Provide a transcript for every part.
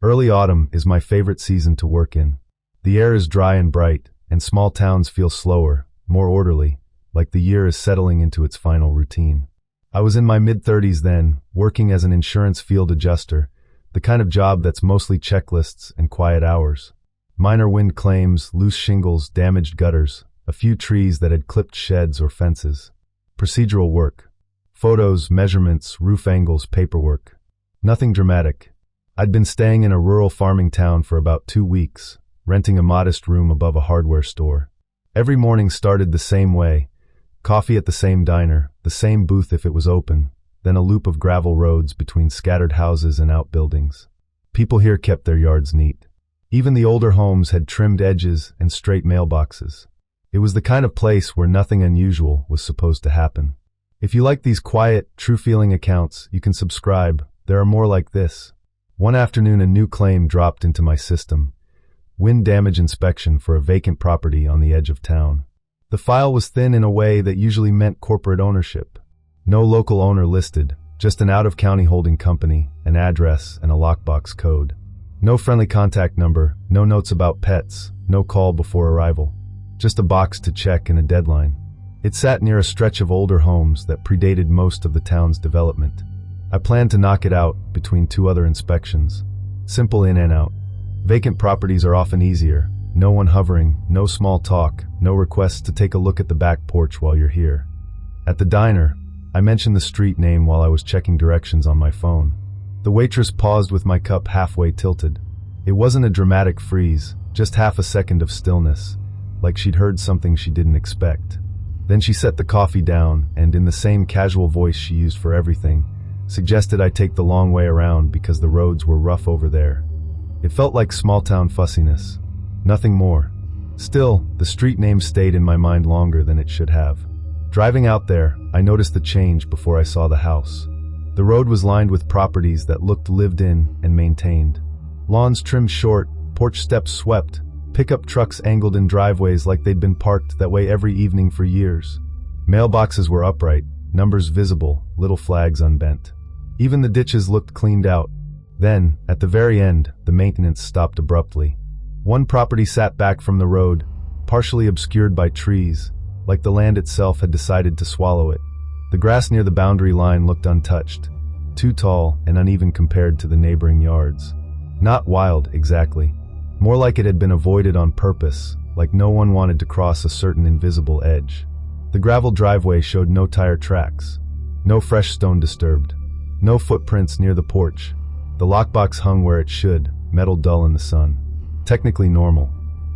Early autumn is my favorite season to work in. The air is dry and bright, and small towns feel slower, more orderly, like the year is settling into its final routine. I was in my mid-30s then, working as an insurance field adjuster, the kind of job that's mostly checklists and quiet hours. Minor wind claims, loose shingles, damaged gutters, a few trees that had clipped sheds or fences. Procedural work. Photos, measurements, roof angles, paperwork. Nothing dramatic. I'd been staying in a rural farming town for about 2 weeks, renting a modest room above a hardware store. Every morning started the same way. Coffee at the same diner, the same booth if it was open, then a loop of gravel roads between scattered houses and outbuildings. People here kept their yards neat. Even the older homes had trimmed edges and straight mailboxes. It was the kind of place where nothing unusual was supposed to happen. If you like these quiet, true-feeling accounts, you can subscribe. There are more like this. One afternoon, a new claim dropped into my system. Wind damage inspection for a vacant property on the edge of town. The file was thin in a way that usually meant corporate ownership. No local owner listed, just an out-of-county holding company, an address, and a lockbox code. No friendly contact number, no notes about pets, no call before arrival. Just a box to check and a deadline. It sat near a stretch of older homes that predated most of the town's development. I planned to knock it out between 2 other inspections. Simple in and out. Vacant properties are often easier. No one hovering, no small talk, no requests to take a look at the back porch while you're here. At the diner, I mentioned the street name while I was checking directions on my phone. The waitress paused with my cup halfway tilted. It wasn't a dramatic freeze, just half a second of stillness, like she'd heard something she didn't expect. Then she set the coffee down and, in the same casual voice she used for everything, suggested I take the long way around because the roads were rough over there. It felt like small-town fussiness. Nothing more. Still, the street name stayed in my mind longer than it should have. Driving out there, I noticed the change before I saw the house. The road was lined with properties that looked lived in and maintained. Lawns trimmed short, porch steps swept, pickup trucks angled in driveways like they'd been parked that way every evening for years. Mailboxes were upright, numbers visible, little flags unbent. Even the ditches looked cleaned out. Then, at the very end, the maintenance stopped abruptly. One property sat back from the road, partially obscured by trees, like the land itself had decided to swallow it. The grass near the boundary line looked untouched, too tall and uneven compared to the neighboring yards. Not wild, exactly. More like it had been avoided on purpose, like no one wanted to cross a certain invisible edge. The gravel driveway showed no tire tracks, no fresh stone disturbed, no footprints near the porch. The lockbox hung where it should, metal dull in the sun. Technically normal.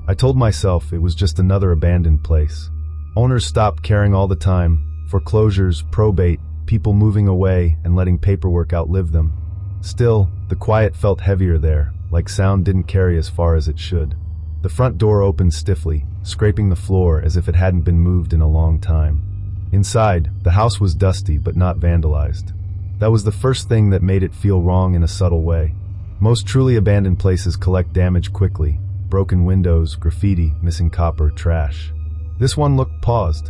I told myself it was just another abandoned place. Owners stopped caring all the time. Foreclosures, probate, people moving away and letting paperwork outlive them. Still, the quiet felt heavier there, like sound didn't carry as far as it should. The front door opened stiffly, scraping the floor as if it hadn't been moved in a long time. Inside, the house was dusty but not vandalized. That was the first thing that made it feel wrong in a subtle way. Most truly abandoned places collect damage quickly. Broken windows, graffiti, missing copper, trash. This one looked paused.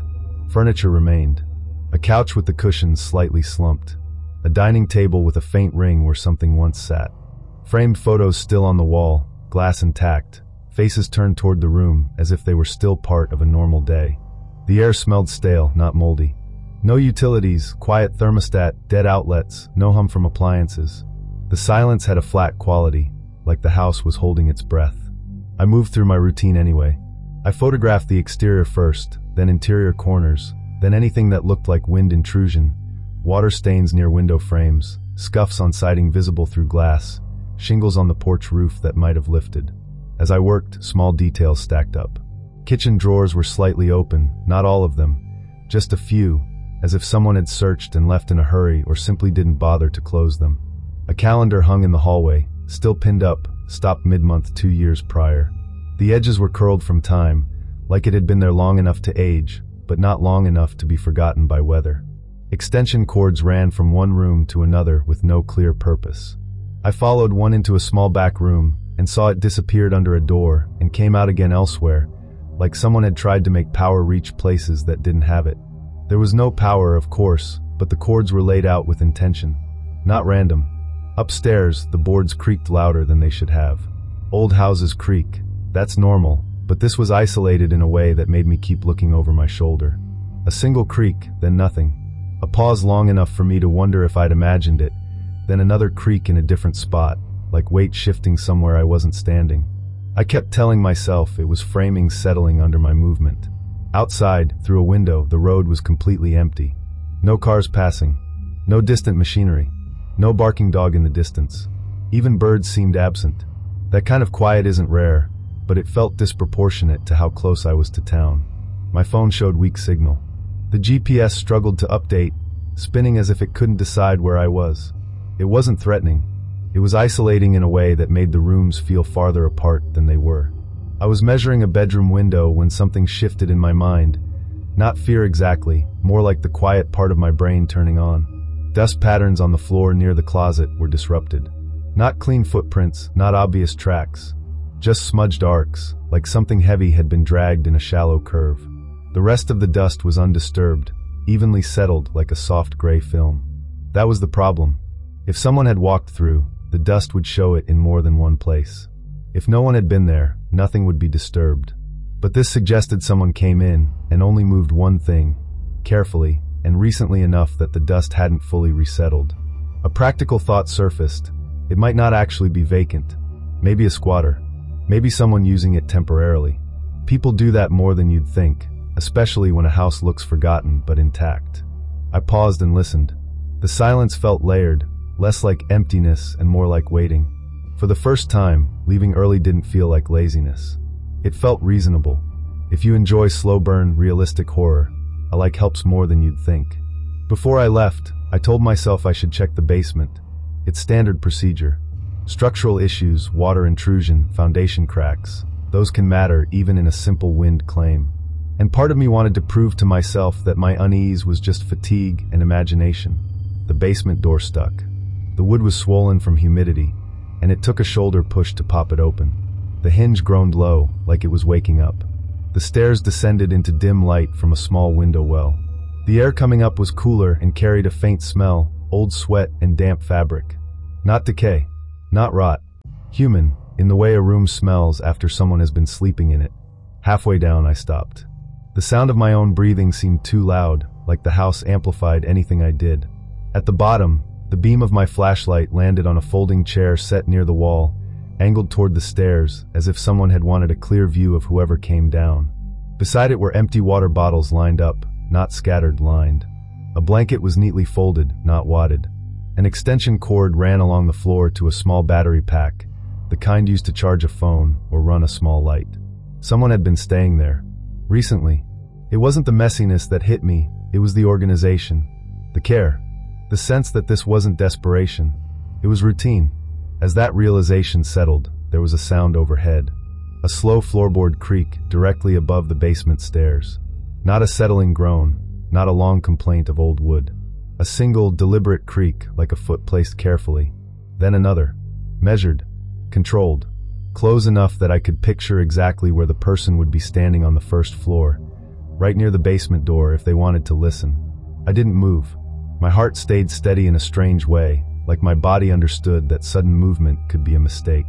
Furniture remained. A couch with the cushions slightly slumped. A dining table with a faint ring where something once sat. Framed photos still on the wall, glass intact, faces turned toward the room as if they were still part of a normal day. The air smelled stale, not moldy. No utilities, quiet thermostat, dead outlets, no hum from appliances. The silence had a flat quality, like the house was holding its breath. I moved through my routine anyway. I photographed the exterior first, then interior corners, then anything that looked like wind intrusion, water stains near window frames, scuffs on siding visible through glass, shingles on the porch roof that might have lifted. As I worked, small details stacked up. Kitchen drawers were slightly open, not all of them, just a few, as if someone had searched and left in a hurry or simply didn't bother to close them. A calendar hung in the hallway, still pinned up, stopped mid-month 2 years prior. The edges were curled from time, like it had been there long enough to age, but not long enough to be forgotten by weather. Extension cords ran from one room to another with no clear purpose. I followed one into a small back room and saw it disappeared under a door and came out again elsewhere, like someone had tried to make power reach places that didn't have it. There was no power, of course, but the cords were laid out with intention. Not random. Upstairs, the boards creaked louder than they should have. Old houses creak. That's normal, but this was isolated in a way that made me keep looking over my shoulder. A single creak, then nothing. A pause long enough for me to wonder if I'd imagined it, then another creak in a different spot, like weight shifting somewhere I wasn't standing. I kept telling myself it was framing settling under my movement. Outside, through a window, the road was completely empty. No cars passing. No distant machinery. No barking dog in the distance. Even birds seemed absent. That kind of quiet isn't rare, but it felt disproportionate to how close I was to town. My phone showed weak signal. The GPS struggled to update, spinning as if it couldn't decide where I was. It wasn't threatening. It was isolating in a way that made the rooms feel farther apart than they were. I was measuring a bedroom window when something shifted in my mind. Not fear exactly, more like the quiet part of my brain turning on. Dust patterns on the floor near the closet were disrupted. Not clean footprints, not obvious tracks. Just smudged arcs, like something heavy had been dragged in a shallow curve. The rest of the dust was undisturbed, evenly settled like a soft gray film. That was the problem. If someone had walked through, the dust would show it in more than one place. If no one had been there, nothing would be disturbed. But this suggested someone came in and only moved one thing, carefully, and recently enough that the dust hadn't fully resettled. A practical thought surfaced. It might not actually be vacant. Maybe a squatter. Maybe someone using it temporarily. People do that more than you'd think, especially when a house looks forgotten but intact. I paused and listened. The silence felt layered, less like emptiness and more like waiting. For the first time, leaving early didn't feel like laziness. It felt reasonable. If you enjoy slow-burn, realistic horror, a like helps more than you'd think. Before I left, I told myself I should check the basement. It's standard procedure. Structural issues, water intrusion, foundation cracks, those can matter even in a simple wind claim. And part of me wanted to prove to myself that my unease was just fatigue and imagination. The basement door stuck. The wood was swollen from humidity, and it took a shoulder push to pop it open. The hinge groaned low, like it was waking up. The stairs descended into dim light from a small window well. The air coming up was cooler and carried a faint smell, old sweat and damp fabric. Not decay. Not rot. Human, in the way a room smells after someone has been sleeping in it. Halfway down, I stopped. The sound of my own breathing seemed too loud, like the house amplified anything I did. At the bottom, the beam of my flashlight landed on a folding chair set near the wall, angled toward the stairs, as if someone had wanted a clear view of whoever came down. Beside it were empty water bottles lined up, not scattered, lined. A blanket was neatly folded, not wadded. An extension cord ran along the floor to a small battery pack, the kind used to charge a phone or run a small light. Someone had been staying there. Recently. It wasn't the messiness that hit me, it was the organization. The care. The sense that this wasn't desperation. It was routine. As that realization settled, there was a sound overhead. A slow floorboard creak directly above the basement stairs. Not a settling groan, not a long complaint of old wood. A single, deliberate creak, like a foot placed carefully. Then another. Measured. Controlled. Close enough that I could picture exactly where the person would be standing on the first floor, right near the basement door if they wanted to listen. I didn't move. My heart stayed steady in a strange way, like my body understood that sudden movement could be a mistake.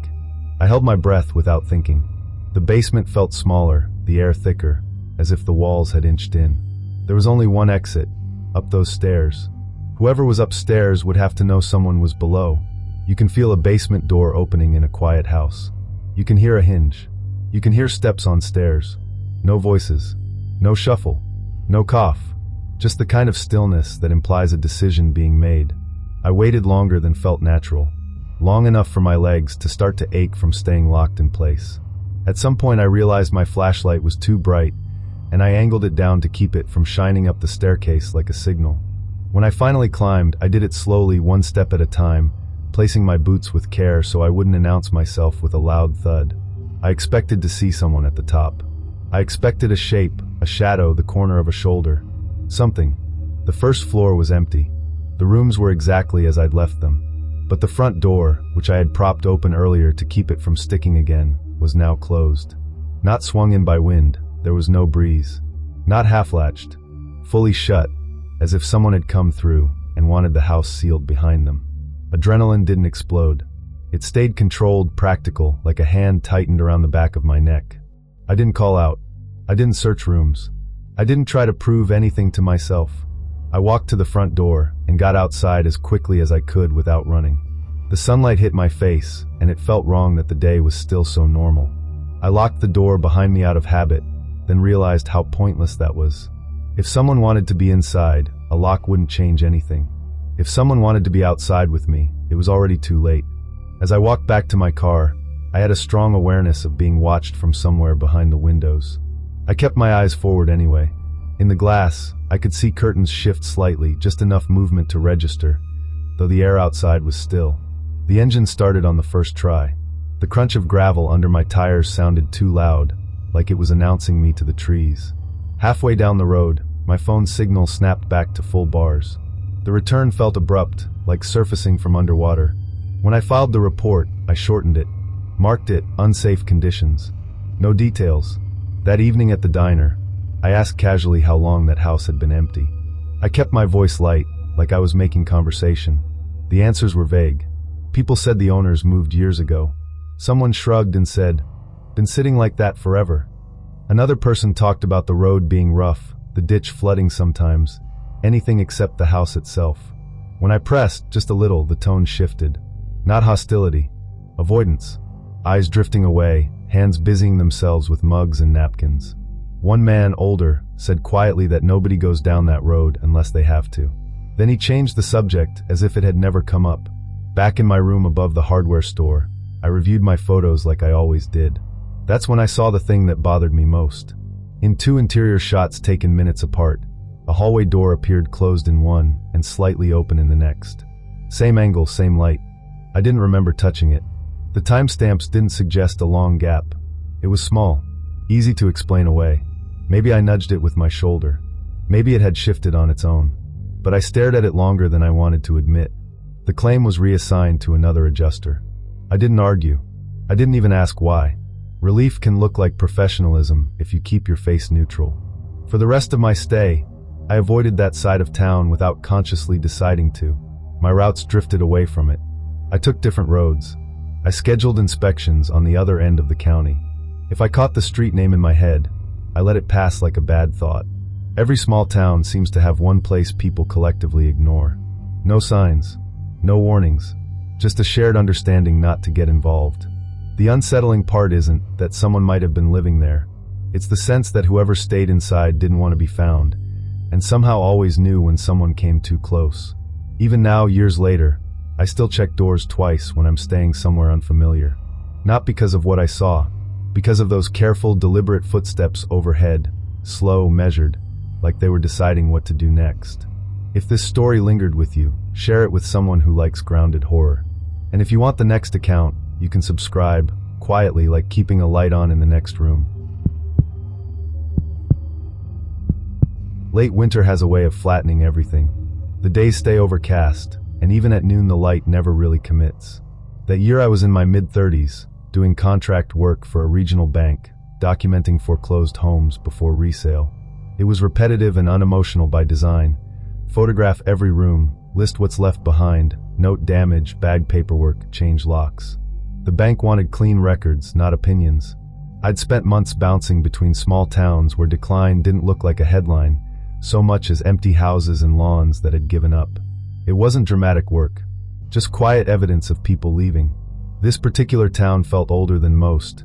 I held my breath without thinking. The basement felt smaller, the air thicker, as if the walls had inched in. There was only one exit, up those stairs. Whoever was upstairs would have to know someone was below. You can feel a basement door opening in a quiet house. You can hear a hinge. You can hear steps on stairs. No voices. No shuffle. No cough. Just the kind of stillness that implies a decision being made. I waited longer than felt natural. Long enough for my legs to start to ache from staying locked in place. At some point I realized my flashlight was too bright, and I angled it down to keep it from shining up the staircase like a signal. When I finally climbed, I did it slowly, one step at a time, placing my boots with care so I wouldn't announce myself with a loud thud. I expected to see someone at the top. I expected a shape, a shadow, the corner of a shoulder. Something. The first floor was empty. The rooms were exactly as I'd left them. But the front door, which I had propped open earlier to keep it from sticking again, was now closed. Not swung in by wind, there was no breeze. Not half-latched. Fully shut, as if someone had come through and wanted the house sealed behind them. Adrenaline didn't explode. It stayed controlled, practical, like a hand tightened around the back of my neck. I didn't call out. I didn't search rooms. I didn't try to prove anything to myself. I walked to the front door and got outside as quickly as I could without running. The sunlight hit my face, and it felt wrong that the day was still so normal. I locked the door behind me out of habit, then realized how pointless that was. If someone wanted to be inside, a lock wouldn't change anything. If someone wanted to be outside with me, it was already too late. As I walked back to my car, I had a strong awareness of being watched from somewhere behind the windows. I kept my eyes forward anyway. In the glass, I could see curtains shift slightly, just enough movement to register, though the air outside was still. The engine started on the first try. The crunch of gravel under my tires sounded too loud, like it was announcing me to the trees. Halfway down the road, my phone's signal snapped back to full bars. The return felt abrupt, like surfacing from underwater. When I filed the report, I shortened it, marked it unsafe conditions. No details. That evening at the diner, I asked casually how long that house had been empty. I kept my voice light, like I was making conversation. The answers were vague. People said the owners moved years ago. Someone shrugged and said, "Been sitting like that forever." Another person talked about the road being rough, the ditch flooding sometimes, anything except the house itself. When I pressed just a little, the tone shifted. Not hostility, avoidance. Eyes drifting away, hands busying themselves with mugs and napkins. One man, older, said quietly that nobody goes down that road unless they have to. Then he changed the subject as if it had never come up. Back in my room above the hardware store, I reviewed my photos like I always did. That's when I saw the thing that bothered me most. In two interior shots taken minutes apart, a hallway door appeared closed in one and slightly open in the next. Same angle, same light. I didn't remember touching it. The timestamps didn't suggest a long gap. It was small, easy to explain away. Maybe I nudged it with my shoulder. Maybe it had shifted on its own. But I stared at it longer than I wanted to admit. The claim was reassigned to another adjuster. I didn't argue. I didn't even ask why. Relief can look like professionalism if you keep your face neutral. For the rest of my stay, I avoided that side of town without consciously deciding to. My routes drifted away from it. I took different roads. I scheduled inspections on the other end of the county. If I caught the street name in my head, I let it pass like a bad thought. Every small town seems to have one place people collectively ignore. No signs, no warnings, just a shared understanding not to get involved. The unsettling part isn't that someone might have been living there. It's the sense that whoever stayed inside didn't want to be found, and somehow always knew when someone came too close. Even now, years later, I still check doors twice when I'm staying somewhere unfamiliar. Not because of what I saw, because of those careful, deliberate footsteps overhead, slow, measured, like they were deciding what to do next. If this story lingered with you, share it with someone who likes grounded horror. And if you want the next account, you can subscribe, quietly, like keeping a light on in the next room. Late winter has a way of flattening everything. The days stay overcast, and even at noon the light never really commits. That year I was in my mid-30s, doing contract work for a regional bank, documenting foreclosed homes before resale. It was repetitive and unemotional by design. Photograph every room, list what's left behind, note damage, bag paperwork, change locks. The bank wanted clean records, not opinions. I'd spent months bouncing between small towns where decline didn't look like a headline, so much as empty houses and lawns that had given up. It wasn't dramatic work, just quiet evidence of people leaving. This particular town felt older than most.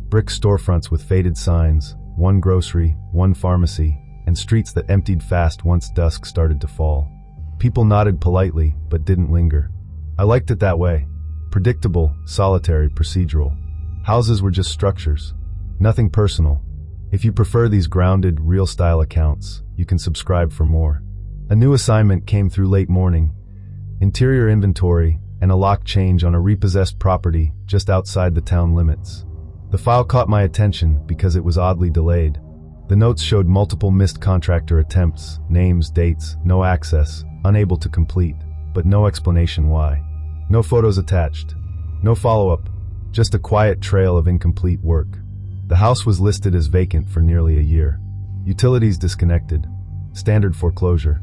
Brick storefronts with faded signs, one grocery, one pharmacy, and streets that emptied fast once dusk started to fall. People nodded politely, but didn't linger. I liked it that way. Predictable, solitary, procedural. Houses were just structures. Nothing personal. If you prefer these grounded, real-style accounts, you can subscribe for more. A new assignment came through late morning. Interior inventory and a lock change on a repossessed property just outside the town limits. The file caught my attention because it was oddly delayed. The notes showed multiple missed contractor attempts, names, dates, no access, unable to complete, but no explanation why. No photos attached. No follow-up. Just a quiet trail of incomplete work. The house was listed as vacant for nearly a year. Utilities disconnected. Standard foreclosure.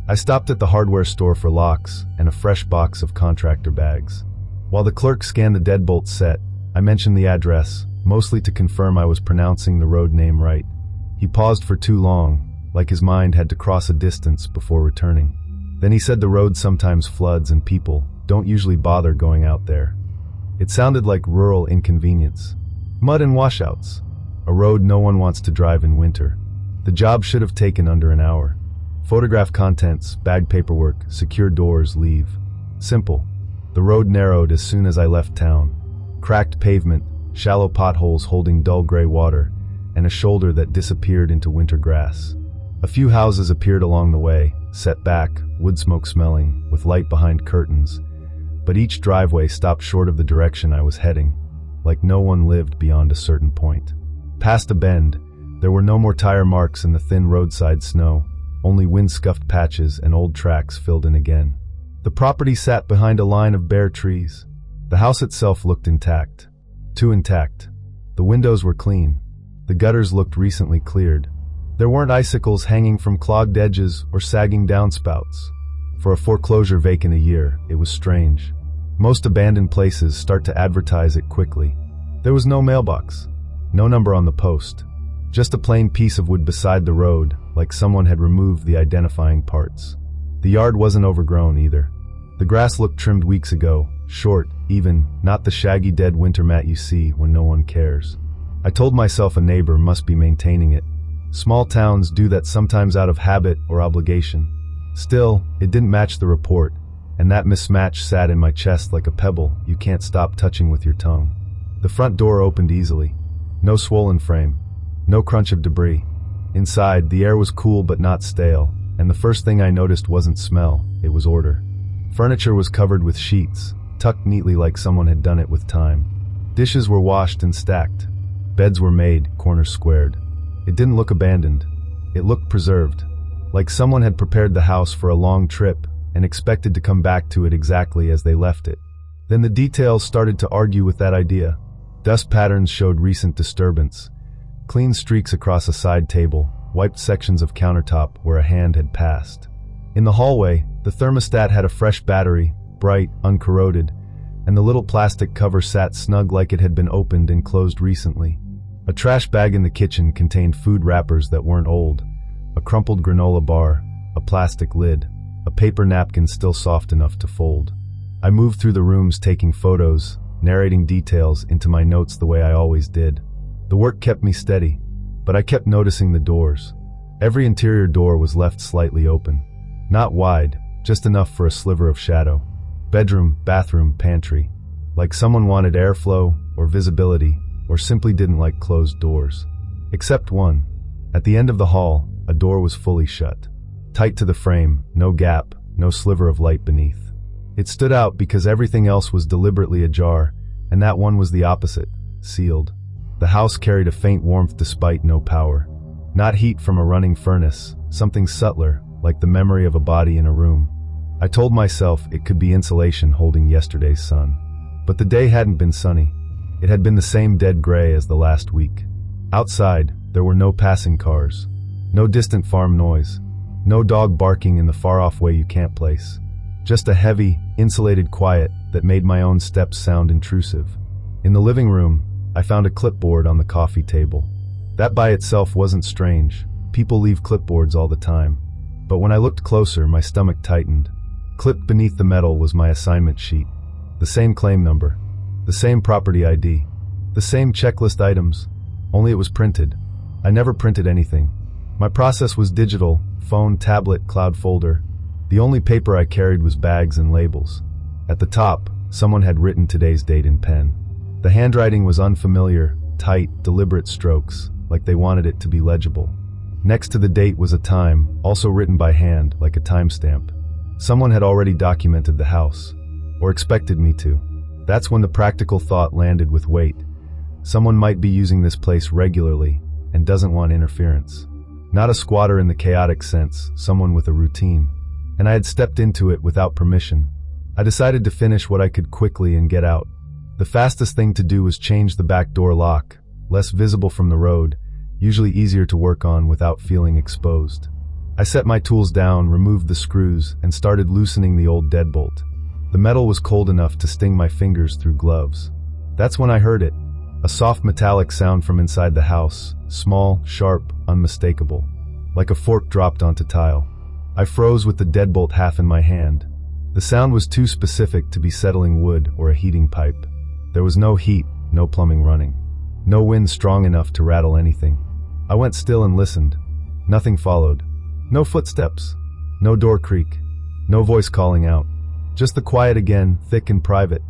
I stopped at the hardware store for locks and a fresh box of contractor bags. While the clerk scanned the deadbolt set, I mentioned the address, mostly to confirm I was pronouncing the road name right. He paused for too long, like his mind had to cross a distance before returning. Then he said the road sometimes floods and people don't usually bother going out there. It sounded like rural inconvenience. Mud and washouts. A road no one wants to drive in winter. The job should have taken under an hour. Photograph contents, bag paperwork, secure doors, leave. Simple. The road narrowed as soon as I left town. Cracked pavement, shallow potholes holding dull gray water, and a shoulder that disappeared into winter grass. A few houses appeared along the way, set back, wood smoke smelling, with light behind curtains. But each driveway stopped short of the direction I was heading, like no one lived beyond a certain point. Past a bend, there were no more tire marks in the thin roadside snow, only wind-scuffed patches and old tracks filled in again. The property sat behind a line of bare trees. The house itself looked intact. Too intact. The windows were clean. The gutters looked recently cleared. There weren't icicles hanging from clogged edges or sagging downspouts. For a foreclosure vacant a year, it was strange. Most abandoned places start to advertise it quickly. There was no mailbox. No number on the post. Just a plain piece of wood beside the road, like someone had removed the identifying parts. The yard wasn't overgrown either. The grass looked trimmed weeks ago, short, even, not the shaggy dead winter mat you see when no one cares. I told myself a neighbor must be maintaining it. Small towns do that sometimes out of habit or obligation. Still, it didn't match the report, and that mismatch sat in my chest like a pebble you can't stop touching with your tongue. The front door opened easily. No swollen frame. No crunch of debris. Inside, the air was cool but not stale, and the first thing I noticed wasn't smell, it was order. Furniture was covered with sheets, tucked neatly like someone had done it with time. Dishes were washed and stacked. Beds were made, corners squared. It didn't look abandoned. It looked preserved, like someone had prepared the house for a long trip and expected to come back to it exactly as they left it. Then the details started to argue with that idea. Dust patterns showed recent disturbance. Clean streaks across a side table, wiped sections of countertop where a hand had passed. In the hallway, the thermostat had a fresh battery, bright, uncorroded, and the little plastic cover sat snug like it had been opened and closed recently. A trash bag in the kitchen contained food wrappers that weren't old, a crumpled granola bar, a plastic lid, a paper napkin still soft enough to fold. I moved through the rooms taking photos, narrating details into my notes the way I always did. The work kept me steady, but I kept noticing the doors. Every interior door was left slightly open. Not wide, just enough for a sliver of shadow. Bedroom, bathroom, pantry. Like someone wanted airflow, or visibility, or simply didn't like closed doors. Except one. At the end of the hall, a door was fully shut. Tight to the frame, no gap, no sliver of light beneath. It stood out because everything else was deliberately ajar, and that one was the opposite, sealed. The house carried a faint warmth despite no power. Not heat from a running furnace, something subtler, like the memory of a body in a room. I told myself it could be insulation holding yesterday's sun. But the day hadn't been sunny. It had been the same dead gray as the last week. Outside, there were no passing cars. No distant farm noise. No dog barking in the far-off way you can't place. Just a heavy, insulated quiet that made my own steps sound intrusive. In the living room, I found a clipboard on the coffee table. That by itself wasn't strange. People leave clipboards all the time. But when I looked closer, my stomach tightened. Clipped beneath the metal was my assignment sheet. The same claim number. The same property ID. The same checklist items. Only it was printed. I never printed anything. My process was digital, phone, tablet, cloud folder. The only paper I carried was bags and labels. At the top, someone had written today's date in pen. The handwriting was unfamiliar, tight, deliberate strokes, like they wanted it to be legible. Next to the date was a time, also written by hand, like a timestamp. Someone had already documented the house, or expected me to. That's when the practical thought landed with weight. Someone might be using this place regularly and doesn't want interference. Not a squatter in the chaotic sense, someone with a routine. And I had stepped into it without permission. I decided to finish what I could quickly and get out. The fastest thing to do was change the back door lock, less visible from the road, usually easier to work on without feeling exposed. I set my tools down, removed the screws, and started loosening the old deadbolt. The metal was cold enough to sting my fingers through gloves. That's when I heard it. A soft metallic sound from inside the house, small, sharp, unmistakable, like a fork dropped onto tile. I froze with the deadbolt half in my hand. The sound was too specific to be settling wood or a heating pipe. There was no heat, no plumbing running. No wind strong enough to rattle anything. I went still and listened. Nothing followed. No footsteps. No door creak. No voice calling out. Just the quiet again, thick and private.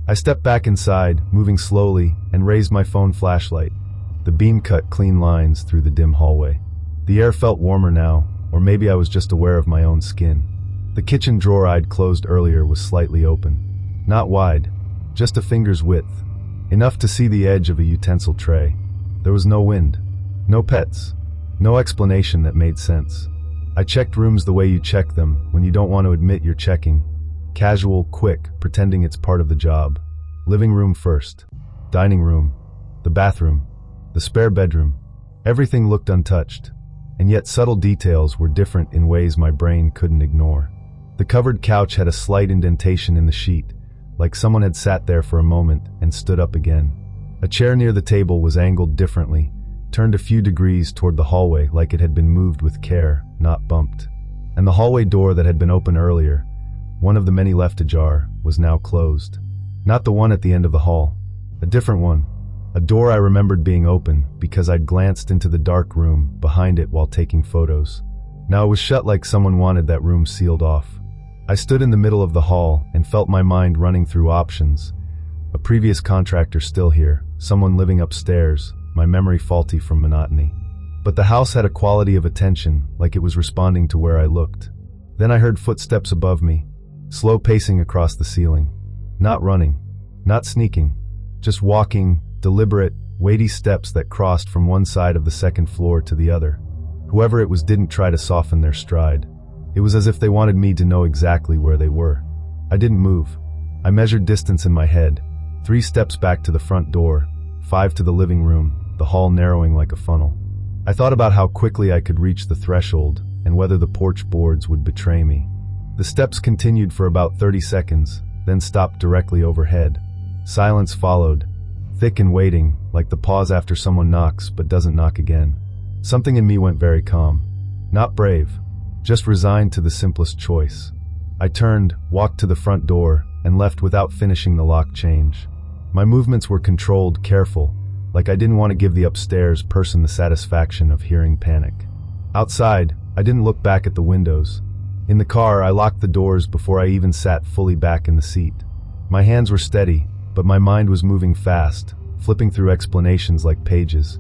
I stepped back inside, moving slowly, and raised my phone flashlight. The beam cut clean lines through the dim hallway. The air felt warmer now, or maybe I was just aware of my own skin. The kitchen drawer I'd closed earlier was slightly open. Not wide, just a finger's width. Enough to see the edge of a utensil tray. There was no wind. No pets. No explanation that made sense. I checked rooms the way you check them when you don't want to admit you're checking. Casual, quick, pretending it's part of the job. Living room first. Dining room. The bathroom. The spare bedroom. Everything looked untouched. And yet subtle details were different in ways my brain couldn't ignore. The covered couch had a slight indentation in the sheet, like someone had sat there for a moment and stood up again. A chair near the table was angled differently, turned a few degrees toward the hallway like it had been moved with care, not bumped. And the hallway door that had been open earlier, one of the many left ajar, was now closed. Not the one at the end of the hall. A different one. A door I remembered being open because I'd glanced into the dark room behind it while taking photos. Now it was shut like someone wanted that room sealed off. I stood in the middle of the hall and felt my mind running through options. A previous contractor still here, someone living upstairs, my memory faulty from monotony. But the house had a quality of attention, like it was responding to where I looked. Then I heard footsteps above me, slow pacing across the ceiling. Not running, not sneaking, just walking, deliberate, weighty steps that crossed from one side of the second floor to the other. Whoever it was didn't try to soften their stride. It was as if they wanted me to know exactly where they were. I didn't move. I measured distance in my head. 3 steps back to the front door, 5 to the living room, the hall narrowing like a funnel. I thought about how quickly I could reach the threshold and whether the porch boards would betray me. The steps continued for about 30 seconds, then stopped directly overhead. Silence followed, thick and waiting, like the pause after someone knocks but doesn't knock again. Something in me went very calm. Not brave, just resigned to the simplest choice. I turned, walked to the front door, and left without finishing the lock change. My movements were controlled, careful, like I didn't want to give the upstairs person the satisfaction of hearing panic. Outside, I didn't look back at the windows. In the car, I locked the doors before I even sat fully back in the seat. My hands were steady, but my mind was moving fast, flipping through explanations like pages.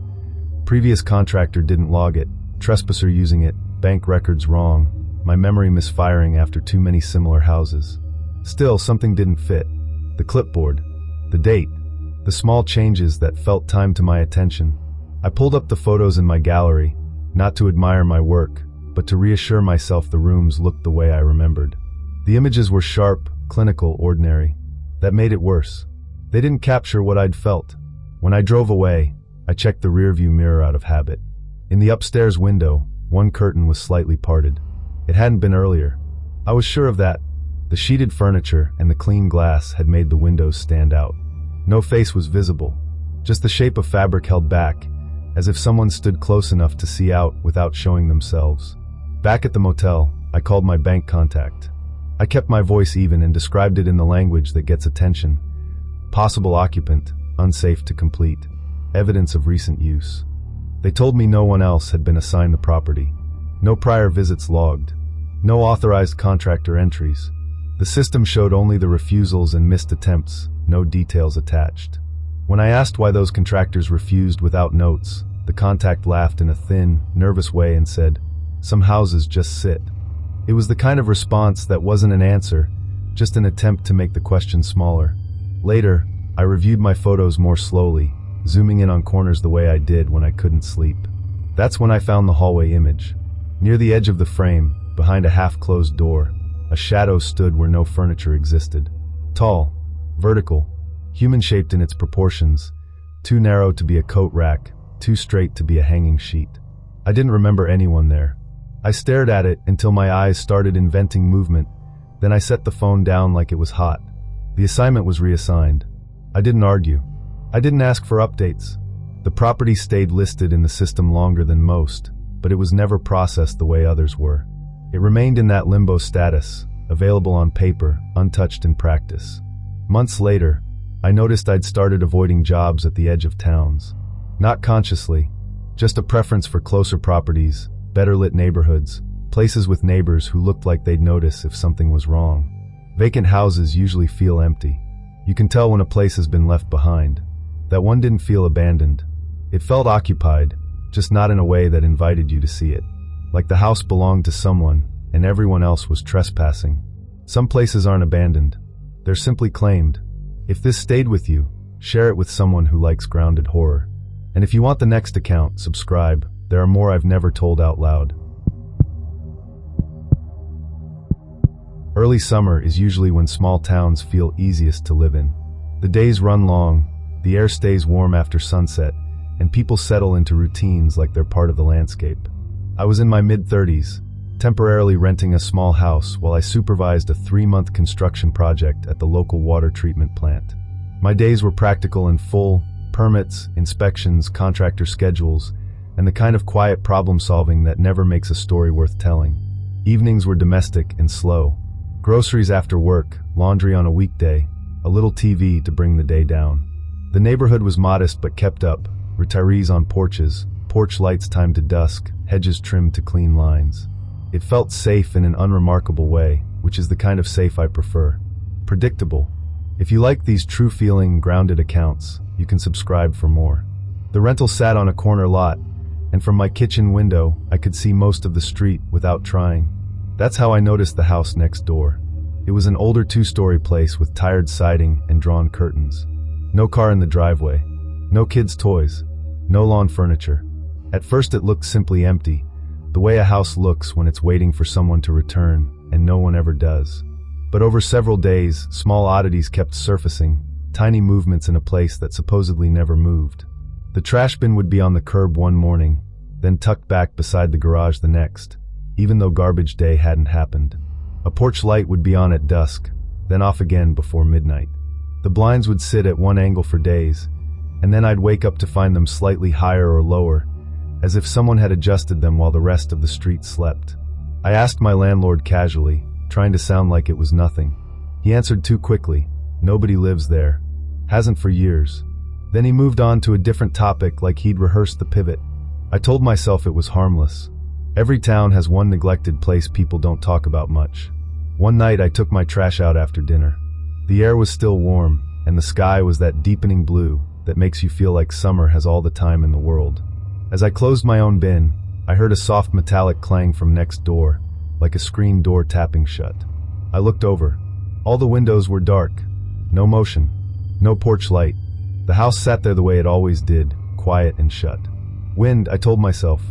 Previous contractor didn't log it, trespasser using it, bank records wrong, my memory misfiring after too many similar houses. Still, something didn't fit. The clipboard, the date, the small changes that felt timed to my attention. I pulled up the photos in my gallery, not to admire my work, but to reassure myself the rooms looked the way I remembered. The images were sharp, clinical, ordinary. That made it worse. They didn't capture what I'd felt. When I drove away, I checked the rearview mirror out of habit. In the upstairs window, one curtain was slightly parted. It hadn't been earlier. I was sure of that. The sheeted furniture and the clean glass had made the windows stand out. No face was visible, just the shape of fabric held back, as if someone stood close enough to see out without showing themselves. Back at the motel, I called my bank contact. I kept my voice even and described it in the language that gets attention. Possible occupant, unsafe to complete, evidence of recent use. They told me no one else had been assigned the property. No prior visits logged. No authorized contractor entries. The system showed only the refusals and missed attempts, no details attached. When I asked why those contractors refused without notes, the contact laughed in a thin, nervous way and said, "Some houses just sit." It was the kind of response that wasn't an answer, just an attempt to make the question smaller. Later, I reviewed my photos more slowly, zooming in on corners the way I did when I couldn't sleep. That's when I found the hallway image. Near the edge of the frame, behind a half-closed door, a shadow stood where no furniture existed. Tall, vertical, human-shaped in its proportions, too narrow to be a coat rack, too straight to be a hanging sheet. I didn't remember anyone there. I stared at it until my eyes started inventing movement. Then I set the phone down like it was hot. The assignment was reassigned. I didn't argue. I didn't ask for updates. The property stayed listed in the system longer than most, but it was never processed the way others were. It remained in that limbo status, available on paper, untouched in practice. Months later, I noticed I'd started avoiding jobs at the edge of towns. Not consciously, just a preference for closer properties, better lit neighborhoods, places with neighbors who looked like they'd notice if something was wrong. Vacant houses usually feel empty. You can tell when a place has been left behind. That one didn't feel abandoned. It felt occupied, just not in a way that invited you to see it. Like the house belonged to someone, and everyone else was trespassing. Some places aren't abandoned. They're simply claimed. If this stayed with you, share it with someone who likes grounded horror. And if you want the next account, subscribe. There are more I've never told out loud. Early summer is usually when small towns feel easiest to live in. The days run long, the air stays warm after sunset, and people settle into routines like they're part of the landscape. I was in my mid-30s, temporarily renting a small house while I supervised a 3-month construction project at the local water treatment plant. My days were practical and full: permits, inspections, contractor schedules, and the kind of quiet problem-solving that never makes a story worth telling. Evenings were domestic and slow. Groceries after work, laundry on a weekday, a little TV to bring the day down. The neighborhood was modest but kept up: retirees on porches, porch lights timed to dusk, hedges trimmed to clean lines. It felt safe in an unremarkable way, which is the kind of safe I prefer. Predictable. If you like these true-feeling, grounded accounts, you can subscribe for more. The rental sat on a corner lot, and from my kitchen window, I could see most of the street without trying. That's how I noticed the house next door. It was an older 2-story place with tired siding and drawn curtains. No car in the driveway. No kids' toys. No lawn furniture. At first it looked simply empty, the way a house looks when it's waiting for someone to return, and no one ever does. But over several days, small oddities kept surfacing, tiny movements in a place that supposedly never moved. The trash bin would be on the curb one morning, then tucked back beside the garage the next, even though garbage day hadn't happened. A porch light would be on at dusk, then off again before midnight. The blinds would sit at one angle for days, and then I'd wake up to find them slightly higher or lower, as if someone had adjusted them while the rest of the street slept. I asked my landlord casually, trying to sound like it was nothing. He answered too quickly: "Nobody lives there. Hasn't for years." Then he moved on to a different topic like he'd rehearsed the pivot. I told myself it was harmless. Every town has one neglected place people don't talk about much. One night I took my trash out after dinner. The air was still warm, and the sky was that deepening blue that makes you feel like summer has all the time in the world. As I closed my own bin, I heard a soft metallic clang from next door, like a screen door tapping shut. I looked over. All the windows were dark. No motion. No porch light. The house sat there the way it always did, quiet and shut. Wind, I told myself.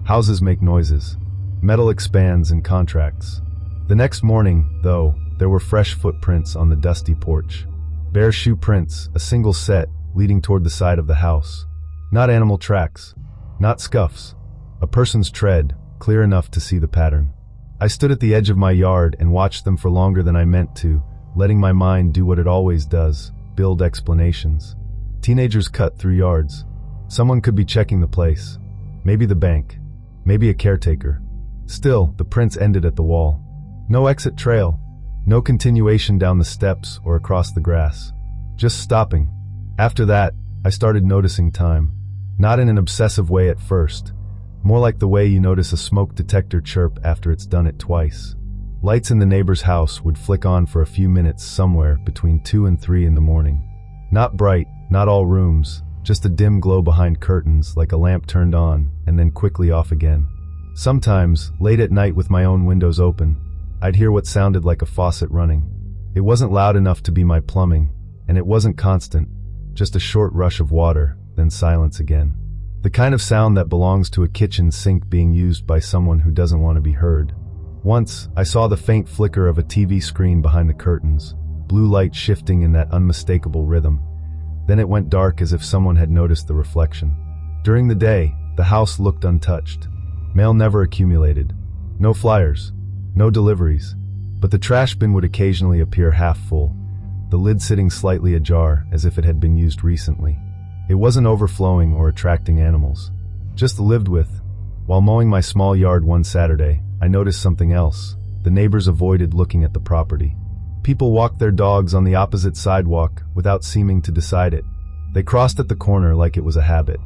Houses make noises. Metal expands and contracts. The next morning, though, there were fresh footprints on the dusty porch. Bare shoe prints, a single set, leading toward the side of the house. Not animal tracks. Not scuffs. A person's tread, clear enough to see the pattern. I stood at the edge of my yard and watched them for longer than I meant to, letting my mind do what it always does: build explanations. Teenagers cut through yards. Someone could be checking the place. Maybe the bank. Maybe a caretaker. Still, the prints ended at the wall. No exit trail. No continuation down the steps or across the grass. Just stopping. After that, I started noticing time. Not in an obsessive way at first. More like the way you notice a smoke detector chirp after it's done it twice. Lights in the neighbor's house would flick on for a few minutes somewhere between 2 and 3 in the morning. Not bright, not all rooms, just a dim glow behind curtains like a lamp turned on and then quickly off again. Sometimes, late at night with my own windows open, I'd hear what sounded like a faucet running. It wasn't loud enough to be my plumbing, and it wasn't constant, just a short rush of water, then silence again. The kind of sound that belongs to a kitchen sink being used by someone who doesn't want to be heard. Once, I saw the faint flicker of a TV screen behind the curtains, blue light shifting in that unmistakable rhythm. Then it went dark as if someone had noticed the reflection. During the day, the house looked untouched. Mail never accumulated. No flyers. No deliveries. But the trash bin would occasionally appear half full, the lid sitting slightly ajar as if it had been used recently. It wasn't overflowing or attracting animals. Just lived with. While mowing my small yard one Saturday, I noticed something else. The neighbors avoided looking at the property. People walked their dogs on the opposite sidewalk without seeming to decide it. They crossed at the corner like it was a habit.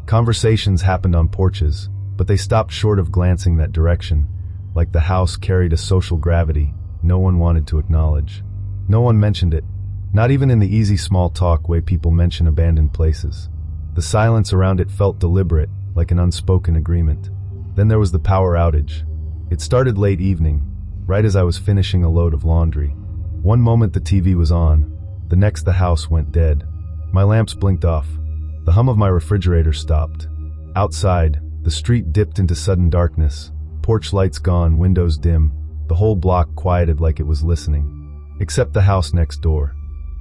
Conversations happened on porches, but they stopped short of glancing that direction, like the house carried a social gravity no one wanted to acknowledge. No one mentioned it, not even in the easy small talk way people mention abandoned places. The silence around it felt deliberate, like an unspoken agreement. Then there was the power outage. It started late evening, right as I was finishing a load of laundry. One moment the TV was on, the next the house went dead. My lamps blinked off. The hum of my refrigerator stopped. Outside, the street dipped into sudden darkness. Porch lights gone, windows dim. The whole block quieted like it was listening. Except the house next door.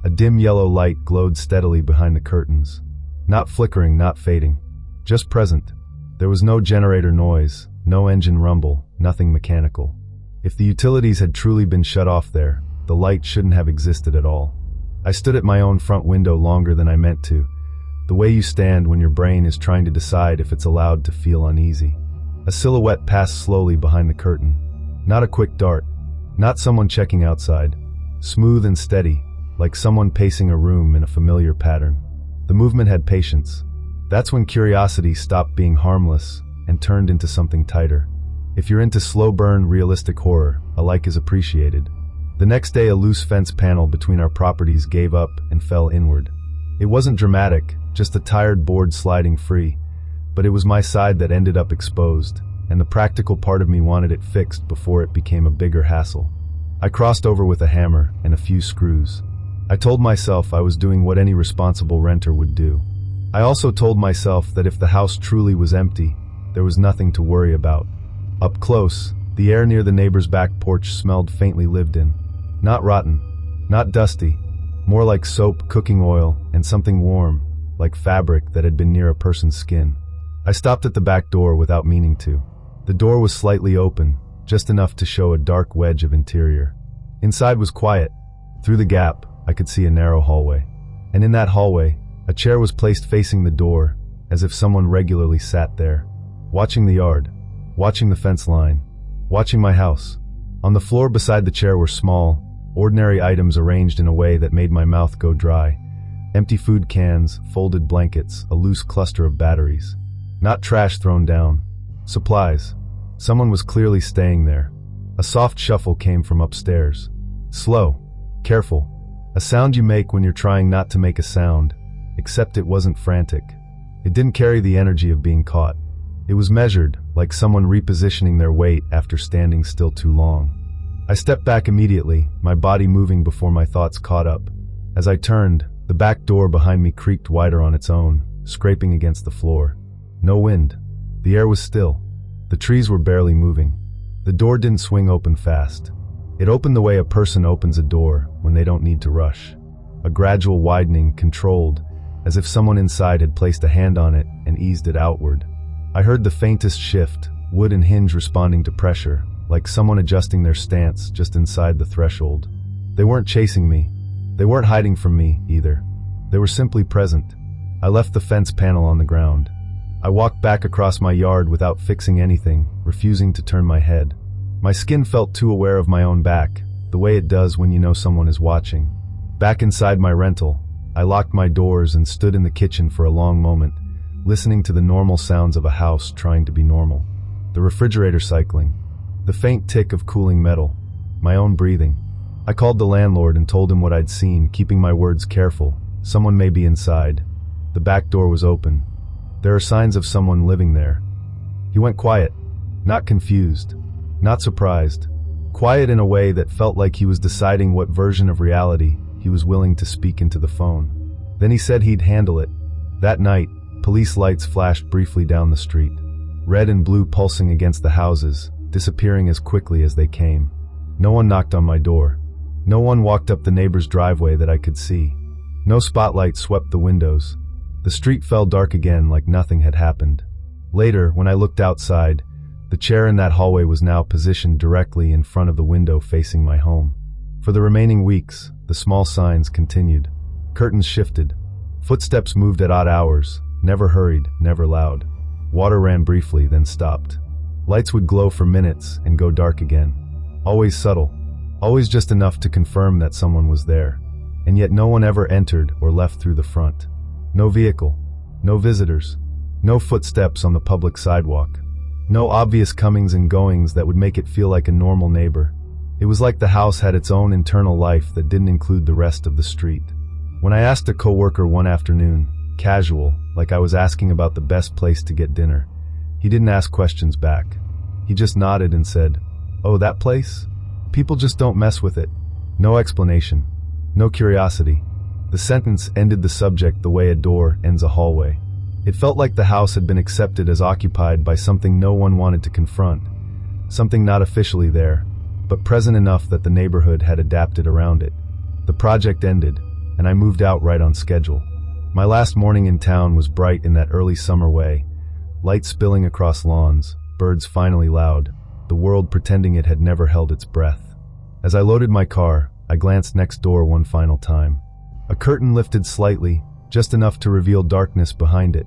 A dim yellow light glowed steadily behind the curtains. Not flickering, not fading. Just present. There was no generator noise, no engine rumble, nothing mechanical. If the utilities had truly been shut off there, the light shouldn't have existed at all. I stood at my own front window longer than I meant to, the way you stand when your brain is trying to decide if it's allowed to feel uneasy. A silhouette passed slowly behind the curtain. Not a quick dart, not someone checking outside. Smooth and steady, like someone pacing a room in a familiar pattern. The movement had patience. That's when curiosity stopped being harmless and turned into something tighter. If you're into slow burn, realistic horror, a like is appreciated. The next day, a loose fence panel between our properties gave up and fell inward. It wasn't dramatic, just a tired board sliding free, but it was my side that ended up exposed, and the practical part of me wanted it fixed before it became a bigger hassle. I crossed over with a hammer and a few screws. I told myself I was doing what any responsible renter would do. I also told myself that if the house truly was empty, there was nothing to worry about. Up close, the air near the neighbor's back porch smelled faintly lived in. Not rotten, not dusty, more like soap, cooking oil, and something warm, like fabric that had been near a person's skin. I stopped at the back door without meaning to. The door was slightly open, just enough to show a dark wedge of interior. Inside was quiet. Through the gap, I could see a narrow hallway. And in that hallway, a chair was placed facing the door, as if someone regularly sat there, watching the yard, watching the fence line, watching my house. On the floor beside the chair were small, ordinary items arranged in a way that made my mouth go dry. Empty food cans, folded blankets, a loose cluster of batteries. Not trash thrown down. Supplies. Someone was clearly staying there. A soft shuffle came from upstairs. Slow. Careful. A sound you make when you're trying not to make a sound, except it wasn't frantic. It didn't carry the energy of being caught. It was measured, like someone repositioning their weight after standing still too long. I stepped back immediately, my body moving before my thoughts caught up. As I turned, the back door behind me creaked wider on its own, scraping against the floor. No wind. The air was still. The trees were barely moving. The door didn't swing open fast. It opened the way a person opens a door when they don't need to rush. A gradual widening, controlled, as if someone inside had placed a hand on it and eased it outward. I heard the faintest shift, wood and hinge responding to pressure, like someone adjusting their stance just inside the threshold. They weren't chasing me. They weren't hiding from me, either. They were simply present. I left the fence panel on the ground. I walked back across my yard without fixing anything, refusing to turn my head. My skin felt too aware of my own back, the way it does when you know someone is watching. Back inside my rental, I locked my doors and stood in the kitchen for a long moment, listening to the normal sounds of a house trying to be normal. The refrigerator cycling, the faint tick of cooling metal, my own breathing. I called the landlord and told him what I'd seen, keeping my words careful. Someone may be inside. The back door was open. There are signs of someone living there. He went quiet, not confused, not surprised. Quiet in a way that felt like he was deciding what version of reality he was willing to speak into the phone. Then he said he'd handle it. That night, police lights flashed briefly down the street, red and blue pulsing against the houses, disappearing as quickly as they came. No one knocked on my door. No one walked up the neighbor's driveway that I could see. No spotlight swept the windows. The street fell dark again like nothing had happened. Later, when I looked outside, The chair in that hallway was now positioned directly in front of the window facing my home. For the remaining weeks, the small signs continued. Curtains shifted. Footsteps moved at odd hours, never hurried, never loud. Water ran briefly, then stopped. Lights would glow for minutes and go dark again. Always subtle, always just enough to confirm that someone was there. And yet no one ever entered or left through the front. No vehicle, no visitors, no footsteps on the public sidewalk. No obvious comings and goings that would make it feel like a normal neighbor. It was like the house had its own internal life that didn't include the rest of the street. When I asked a coworker one afternoon, casual, like I was asking about the best place to get dinner, he didn't ask questions back. He just nodded and said, "Oh, that place? People just don't mess with it." No explanation, no curiosity. The sentence ended the subject the way a door ends a hallway. It felt like the house had been accepted as occupied by something no one wanted to confront, something not officially there, but present enough that the neighborhood had adapted around it. The project ended, and I moved out right on schedule. My last morning in town was bright in that early summer way, light spilling across lawns, birds finally loud, the world pretending it had never held its breath. As I loaded my car, I glanced next door one final time. A curtain lifted slightly, just enough to reveal darkness behind it.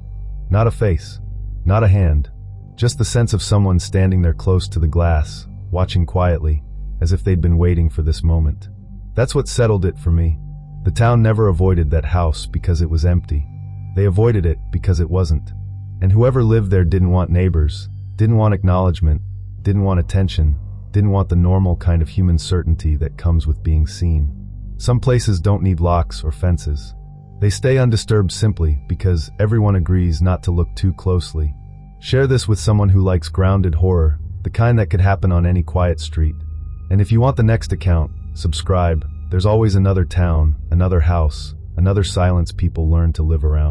Not a face, not a hand, just the sense of someone standing there close to the glass, watching quietly, as if they'd been waiting for this moment. That's what settled it for me. The town never avoided that house because it was empty. They avoided it because it wasn't. And whoever lived there didn't want neighbors, didn't want acknowledgement, didn't want attention, didn't want the normal kind of human certainty that comes with being seen. Some places don't need locks or fences. They stay undisturbed simply because everyone agrees not to look too closely. Share this with someone who likes grounded horror, the kind that could happen on any quiet street. And if you want the next account, subscribe. There's always another town, another house, another silence people learn to live around.